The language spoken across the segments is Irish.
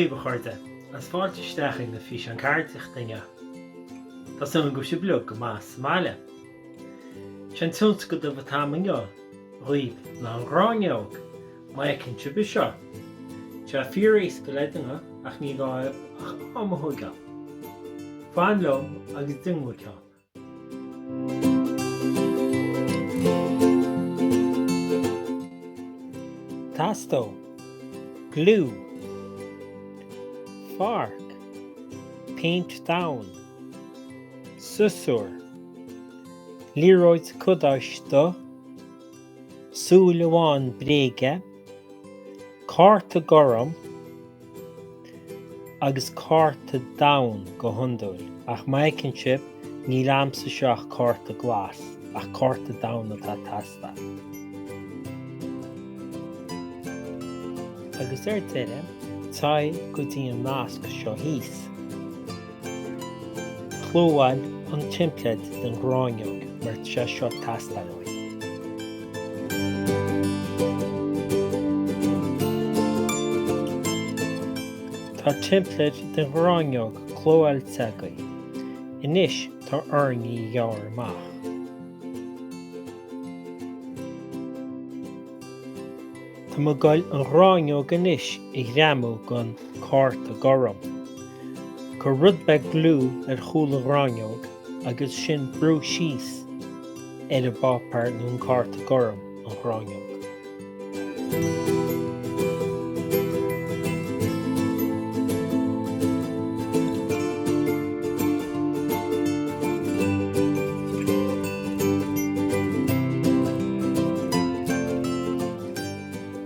chuoibh chuirde, as fáilte isteach na fís an cairteach daine. Tás an go siblú go más máile. Sin tionscadal le Pádraig, chuoibh le an Gráinneog, maicinn sibh seo. Tá fíoréis go leideanna ach ní gáibh ach amthúga. Fáin lom agus duine ceann. Tasto, glue, fark, paint down, susur, líróid cudaiste, súlaháin bréige, cárta goram, agus cárta down go hundúil, ach maicinn sibh ní lamsa seach cárta glas, ach cárta down atá tasta. Agus tíre, tá go dtí an nasc seo híos. Chlóháil an teimpléad den Ghráinneog mar sé seo tasta roiid. Tá teimpléad den Ghráinneog chlóháil teagaí. Inis tá ornaí gheabhair amach. Tá mo gail an Gráinneog inis I ghreamú gon cárta goram. Go rud beag glú ar chúl an Gráinneog agus sin brú síos ar a bápar nún cárta goram an Gráinneog.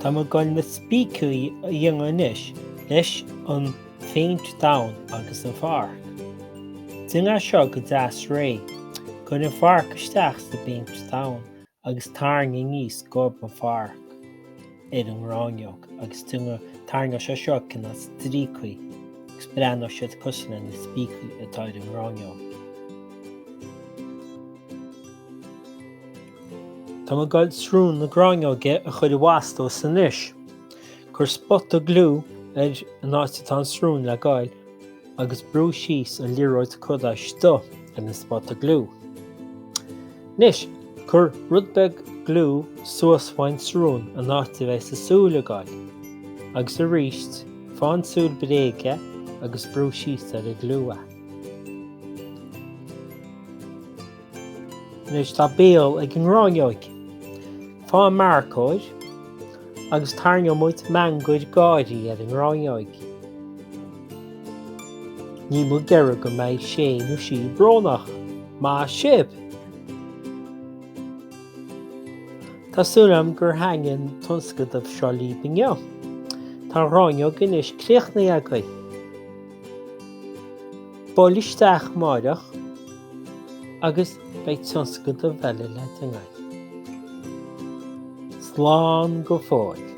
Tá mo gail na spíciúí a dhéanamh inis leis an paint down agus an fark. Duine seo go deas ré, gon an fark isteach sa paint down agus tarna níos gob an fark ar an Gráinneog agus duine tarna seo cinna strícuí agus breanna siad cosna na spíciúí atá ar an Gráinneog. Tá mo gail srún na Gráinneoge a chuir wastó san isis. Gur spot a glú ar an áití srún le gail agus brú síos an líróid cudaiste ar na spot a glú. Nis, gur rud beag glú suasmhain srún an áití bheith sa súla gail agus a ríist fáin súl bréige agus brú síos ar a glúa. Nis tá béal ag an Gráinneog. Fá marcóid agus tarna muid manguid gáidí ar an Gráinneog. Ní mo geire go mbeidh sé nó sí brónach, má sib. Tásúlam gur hangin Tionscadal seo líbinne. Tá Gráinneog inis críochnaí agaí. Bolisteach máireach agus beidh Tionscadal bheile le tingaid. Slán go fóil.